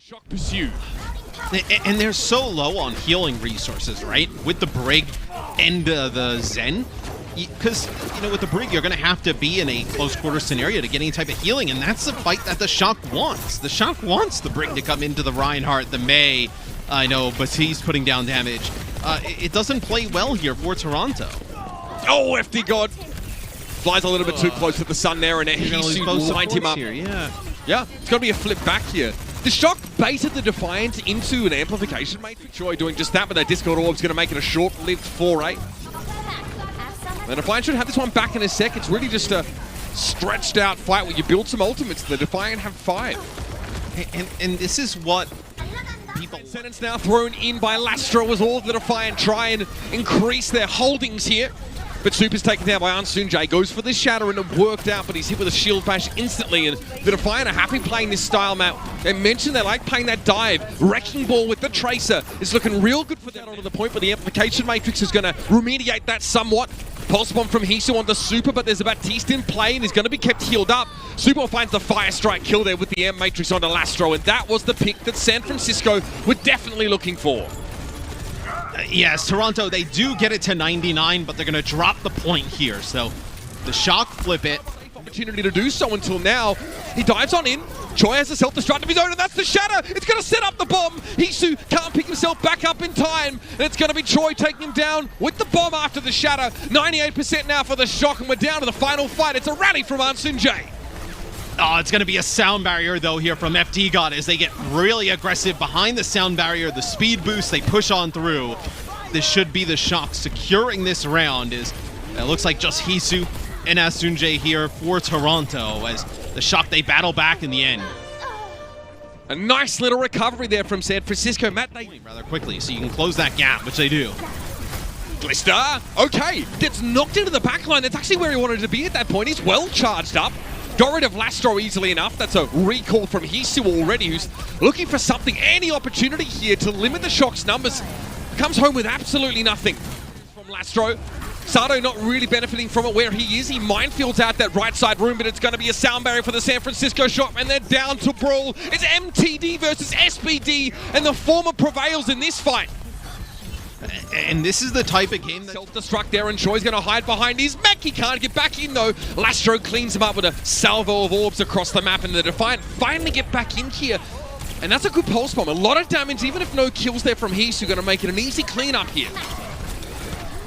Shock pursue. And they're so low on healing resources, right? With the Brig and the Zen. Because, you know, with the Brig, you're going to have to be in a close quarter scenario to get any type of healing, and that's the fight that the Shock wants. The Shock wants the Brig to come into the Reinhardt, the May. I know, Batiste putting down damage. It doesn't play well here for Toronto. Oh, FD God! Flies a little bit too close to the sun there, and he's lined him up. Here, yeah, it's got to be a flip back here. The Shock baited the Defiant into an amplification matrix. Joy doing just that, but that Discord Orb's going to make it a short-lived 4-8. The Defiant should have this one back in a sec. It's really just a stretched-out fight where you build some ultimates. The Defiant have 5. and this is what people... Sentence now thrown in by Lastro as all the Defiant try and increase their holdings here. But Super's taken down by Ansunjay, goes for the shatter and it worked out, but he's hit with a shield bash instantly, and the Defiant are happy playing this style map. They mentioned they like playing that dive. Wrecking Ball with the Tracer is looking real good for that onto the point, but the Amplification Matrix is going to remediate that somewhat. Pulse Bomb from Hisu onto Super, but there's a Batiste in play and he's going to be kept healed up. Super finds the Fire Strike kill there with the M Matrix onto Lastro, and that was the pick that San Francisco were definitely looking for. Yes, Toronto, they do get it to 99, but they're going to drop the point here. So the Shock flip it. Opportunity to do so until now. He dives on in. Choi has a self-destruct of his own, and that's the shatter. It's going to set up the bomb. Hisu can't pick himself back up in time, and it's going to be Choi taking him down with the bomb after the shatter. 98% now for the Shock, and we're down to the final fight. It's a rally from Ansunjay. Oh, it's going to be a sound barrier, though, here from FD God as they get really aggressive behind the sound barrier. The speed boost, they push on through. This should be the Shock securing this round. It looks like just Hisu and Asunjay here for Toronto as the Shock, they battle back in the end. A nice little recovery there from San Francisco. Matt, they rather quickly, so you can close that gap, which they do. Glister, okay, gets knocked into the backline. That's actually where he wanted to be at that point. He's well charged up. Got rid of Lastro easily enough. That's a recall from Hisu already, who's looking for something, any opportunity here to limit the Shock's numbers. Comes home with absolutely nothing from Lastro. Sato not really benefiting from it where he is. He minefields out that right side room, but it's going to be a sound barrier for the San Francisco Shock, and they're down to brawl. It's MTD versus SBD, and the former prevails in this fight. And this is the type of game that... Self-destruct there, and Choi's going to hide behind his mech. He can't get back in, though. Lastro cleans him up with a salvo of orbs across the map, and the Defiant finally get back in here. And that's a good pulse bomb. A lot of damage, even if no kills there from Hisu, going to make it an easy cleanup here.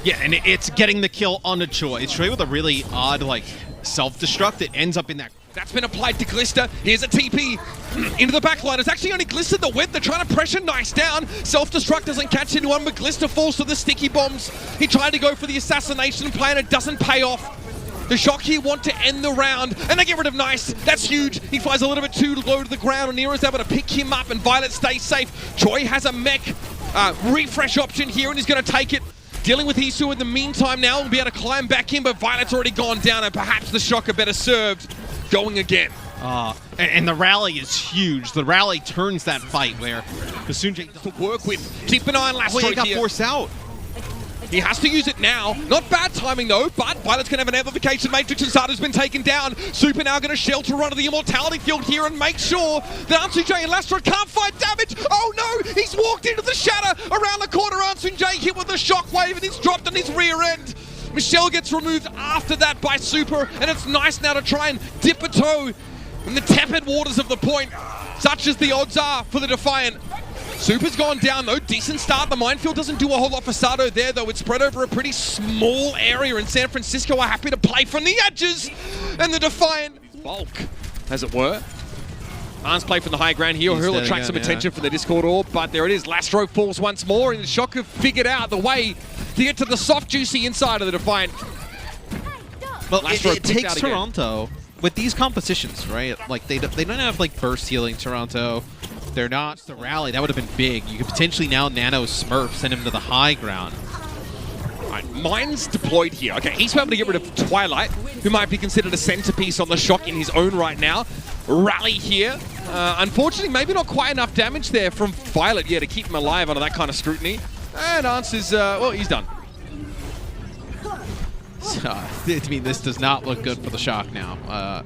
Yeah, and it's getting the kill on a Choi. Choi with a really odd, like, self-destruct. It ends up in that... That's been applied to Glister. Here's a TP into the backline. It's actually only Glister the web. They're trying to pressure Nice down. Self-destruct doesn't catch anyone, but Glister falls to the sticky bombs. He tried to go for the assassination play, and it doesn't pay off. The Shock here want to end the round, and they get rid of Nice. That's huge. He flies a little bit too low to the ground, and Nero's able to pick him up, and Violet stays safe. Choi has a mech refresh option here, and he's going to take it. Dealing with Hisu in the meantime now, will be able to climb back in, but Violet's already gone down, and perhaps the Shock are better served going again. And the rally is huge. The rally turns that fight where Kasunjay to work with. Keep an eye on Lastro he got forced out. He has to use it now. Not bad timing though, but Violet's going to have an amplification matrix, and Sato's been taken down. Super now going to shelter onto the immortality field here and make sure that Ansunjay and Lastro can't fight damage. Oh no, he's walked into the shatter around the corner. Ansunjay hit with the shockwave, and he's dropped on his rear end. Michelle gets removed after that by Super, and it's Nice now to try and dip a toe in the tepid waters of the point, such as the odds are for the Defiant. Super's gone down though, decent start. The minefield doesn't do a whole lot for Sato there though. It's spread over a pretty small area, and San Francisco are happy to play from the edges. And the Defiant bulk, as it were. Hans play from the high ground here. He'll attract some attention from the Discord Orb, but there it is. Lastro falls once more, and the Shock have figured out the way to get to the soft, juicy inside of the Defiant. Well, it takes Toronto with these compositions, right? Like they don't have like burst healing. Toronto, they're not the rally. That would have been big. You could potentially now nano Smurf, send him to the high ground. Right, Mine's deployed here. Okay, he's able to get rid of Twilight, who might be considered a centerpiece on the Shock in his own right now. Rally here. Unfortunately, maybe not quite enough damage there from Violet, to keep him alive under that kind of scrutiny. And answers, well, he's done. So, I mean, this does not look good for the Shock now.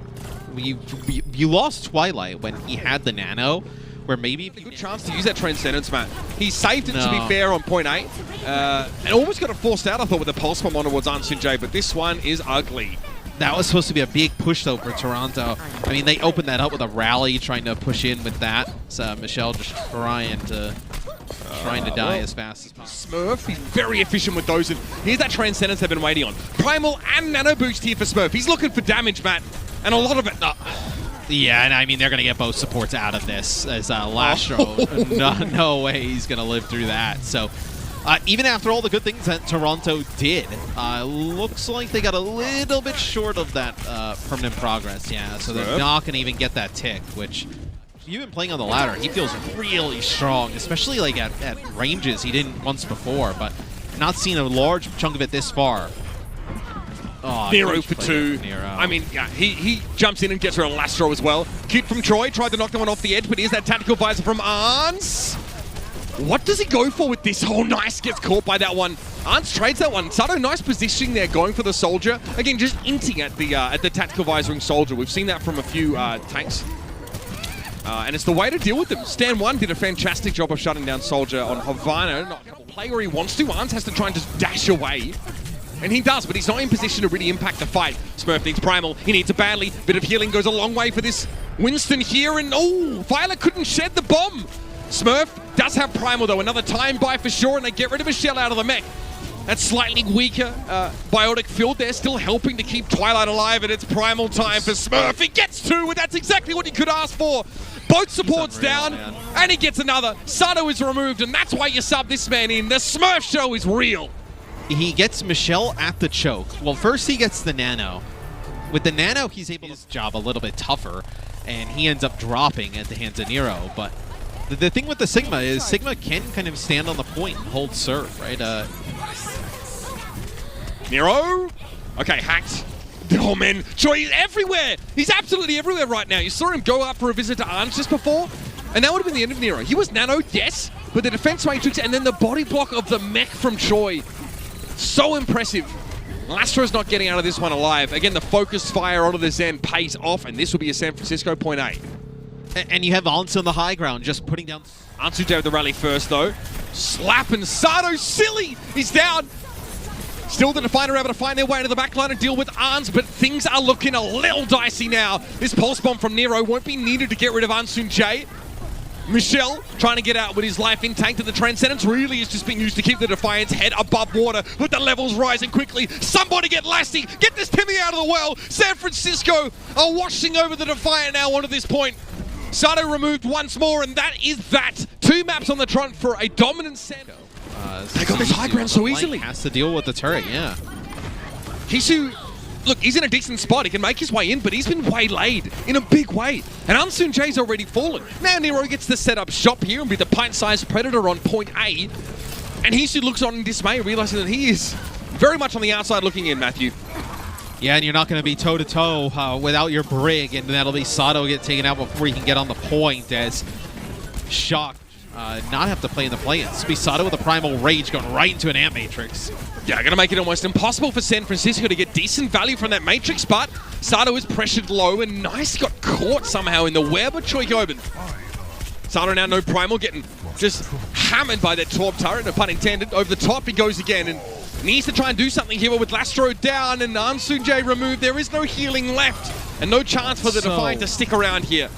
You lost Twilight when he had the nano. where maybe... A good chance to use that Transcendence, Matt. He saved it, to be fair, on point A. And almost got it forced out, I thought, with the Pulse Bomb on towards Ansunjay, but this one is ugly. That was supposed to be a big push, though, for Toronto. I mean, they opened that up with a rally, trying to push in with that. So Michelle just trying to die as fast as possible. Smurf, he's very efficient with those. And here's that Transcendence they've been waiting on. Primal and Nano Boost here for Smurf. He's looking for damage, Matt. And a lot of it... Yeah, and I mean, they're going to get both supports out of this. As Lastro, no way he's going to live through that. So... even after all the good things that Toronto did, looks like they got a little bit short of that permanent progress. Yeah, so they're not going to even get that tick, which, even playing on the ladder, he feels really strong, especially like at ranges he didn't once before, but not seen a large chunk of it this far. Oh, Nero for 2. I mean, yeah, he jumps in and gets her a Lastro as well. Kid from Troy tried to knock that one off the edge, but here's that tactical visor from Arns. What does he go for with this? Oh, nice. Gets caught by that one. Arns trades that one. Sato, nice positioning there, going for the Soldier. Again, just inting at the tactical visoring Soldier. We've seen that from a few tanks. And it's the way to deal with them. Stan 1 did a fantastic job of shutting down Soldier on Havana. Not going to play where he wants to. Arns has to try and just dash away. And he does, but he's not in position to really impact the fight. Smurf needs Primal. He needs it badly. Bit of healing goes a long way for this Winston here. And, oh, Violet couldn't shed the bomb. Smurf does have Primal, though. Another time buy for sure, and they get rid of a shell out of the mech. That slightly weaker biotic field there, still helping to keep Twilight alive, and it's Primal time for Smurf. He gets 2, and that's exactly what he could ask for. Both supports down, and he gets another. Sato is removed, and that's why you sub this man in. The Smurf show is real. He gets Michelle at the choke. Well, first he gets the Nano. With the Nano, he's able to his job a little bit tougher, and he ends up dropping at the hands of Nero, but the thing with the Sigma is Sigma can kind of stand on the point and hold serve, right? Nero? Okay, hacked. Oh, man. Troy is everywhere. He's absolutely everywhere right now. You saw him go up for a visit to Arns just before, and that would have been the end of Nero. He was nanoed, yes, but the defense matrix and then the body block of the mech from Choi. So impressive. Lastro's not getting out of this one alive. Again, the focused fire onto the Zen pays off, and this will be a San Francisco point A. And you have Ansu on the high ground, just putting down... Ansu with the rally first, though. Slap and Sato, silly! He's down. Still the Defiant are able to find their way into the backline and deal with Arns, but things are looking a little dicey now. This Pulse Bomb from Nero won't be needed to get rid of Ansunjay. Michelle trying to get out with his life intact, and the Transcendence really is just being used to keep the Defiant's head above water, with the levels rising quickly. Somebody get Lassie! Get this Timmy out of the well! San Francisco are washing over the Defiant now onto this point. Sato removed once more, and that is that. 2 maps on the front for a dominant Sando. They got this high ground so easily. Has to deal with the turret, yeah. Hisu, look, he's in a decent spot. He can make his way in, but he's been waylaid in a big way. And Ansunjay's already fallen. Now Nero gets to set up shop here and be the pint-sized predator on point A. And Hisu looks on in dismay, realizing that he is very much on the outside looking in, Matthew. Yeah, and you're not going to be toe-to-toe without your Brig, and that'll be Sato get taken out before he can get on the point, as Shock not have to play in the play-ins. This will be Sato with a Primal Rage going right into an Ant Matrix. Yeah, going to make it almost impossible for San Francisco to get decent value from that Matrix, but Sato is pressured low, and Nice got caught somehow in the web of Choi Gobin. Sato now no Primal, getting just hammered by that Torp turret, no pun intended. Over the top he goes again, and needs to try and do something here with Lastro down and Ansunjay removed. There is no healing left and no chance for the Defiant to stick around here.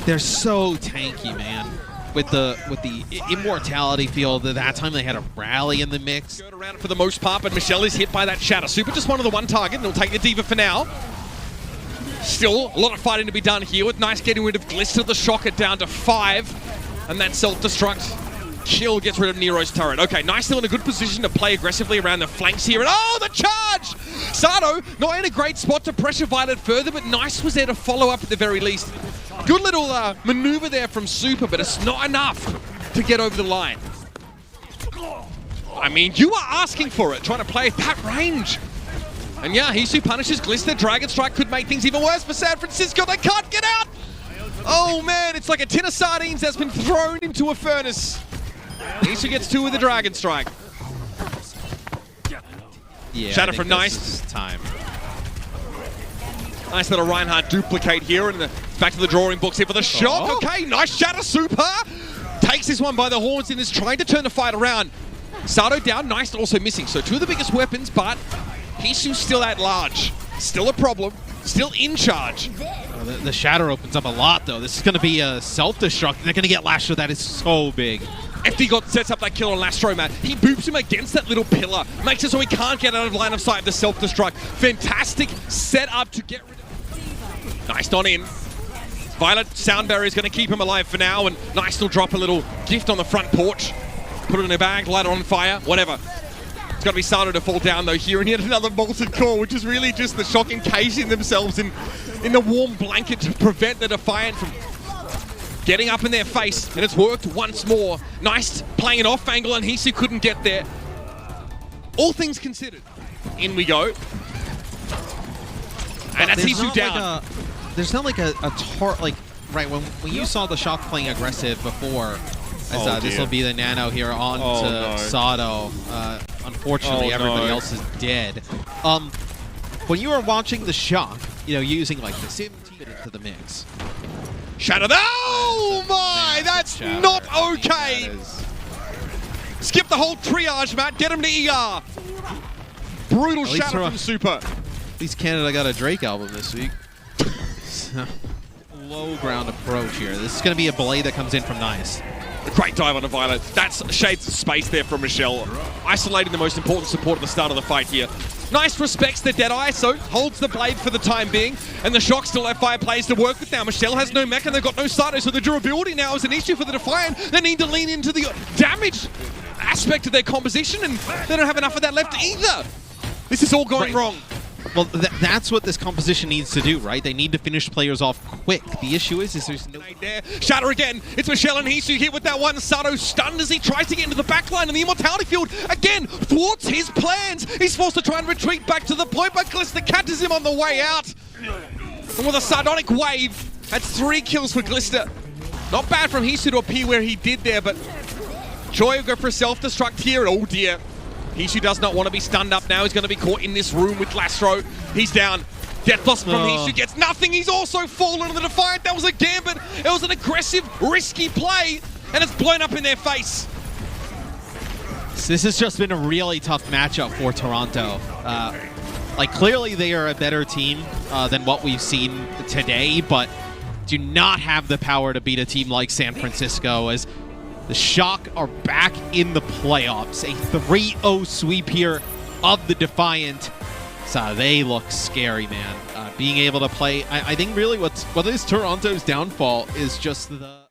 They're so tanky, man. With the immortality field, that time they had a rally in the mix. Around for the most part, but Michelle is hit by that Shatter Super. Just one of the one target, and they'll take the Diva for now. Still, a lot of fighting to be done here with Nice getting rid of Glister, the Shocker down to 5. And that self-destruct kill gets rid of Nero's turret. Okay, Nice still in a good position to play aggressively around the flanks here. And oh, the charge! Sato not in a great spot to pressure Violet further, but Nice was there to follow up at the very least. Good little maneuver there from Super, but it's not enough to get over the line. I mean, you are asking for it, trying to play at that range. And yeah, Hisu punishes Glister. Dragon Strike could make things even worse for San Francisco. They can't get out! Oh man, it's like a tin of sardines that's been thrown into a furnace. Hisu gets 2 with the Dragon Strike. Yeah, Shatter from Nice. Time. Nice little Reinhardt duplicate here, and the Back to the drawing books here for the shock. Oh. Okay, nice shatter super. Takes this one by the horns and is trying to turn the fight around. Sato down, nice, also missing. So two of the biggest weapons, but Hishu's still at large. Still a problem. Still in charge. The shatter opens up a lot, though. This is going to be a self-destruct. They're going to get Lastro. That is so big. FD sets up that kill on Lastro, man. He boops him against that little pillar. Makes it so he can't get out of line of sight of the self-destruct. Fantastic setup to get rid of. Nice on in. Violet sound barrier is going to keep him alive for now, and nice will drop a little gift on the front porch. Put it in a bag, light it on fire, whatever. It's got to be Sato to fall down, though, here, and yet another molten core, which is really just the Shock encasing themselves in the warm blanket to prevent the Defiant from getting up in their face, and it's worked once more. Nice playing an off angle, and Hisu couldn't get there. All things considered, in we go. And that's Hisu down. There's not like right, when you saw the Shock playing aggressive before, this will be the nano here on to Sato. Unfortunately, everybody else is dead. When you were watching the Shock, using like the sim into the mix. Shatter. Oh my, that's not okay. Skip the whole triage, Matt. Get him to ER. Brutal shatter from Super. At least Canada got a Drake album this week. Low ground approach here. This is going to be a Blade that comes in from Nice. A great dive on the Violet. That's shades of space there from Michelle. Isolating the most important support at the start of the fight here. Nice respects the Deadeye, so holds the Blade for the time being. And the Shock still have fire plays to work with now. Michelle has no mech and they've got no Sato, so the durability now is an issue for the Defiant. They need to lean into the damage aspect of their composition, and they don't have enough of that left either. This is all going wrong. Well, that's what this composition needs to do, right? They need to finish players off quick. The issue is there's no... There. Shatter again. It's Michelle and Hisu here with that one. Sato stunned as he tries to get into the backline, and the Immortality Field again thwarts his plans. He's forced to try and retreat back to the point, but Glister catches him on the way out. And with a sardonic wave, that's 3 kills for Glister. Not bad from Hisu to appear where he did there, but Choi will go for a self-destruct here, and oh dear. Hisu does not want to be stunned up now. He's going to be caught in this room with Lastro. He's down. Death loss from Hisu gets nothing. He's also fallen to the Defiant. That was a gambit. It was an aggressive, risky play, and it's blown up in their face. This has just been a really tough matchup for Toronto. Clearly they are a better team than what we've seen today, but do not have the power to beat a team like San Francisco, as the Shock are back in the playoffs. A 3-0 sweep here of the Defiant. So they look scary, man. Being able to play, I think really what is Toronto's downfall is just the...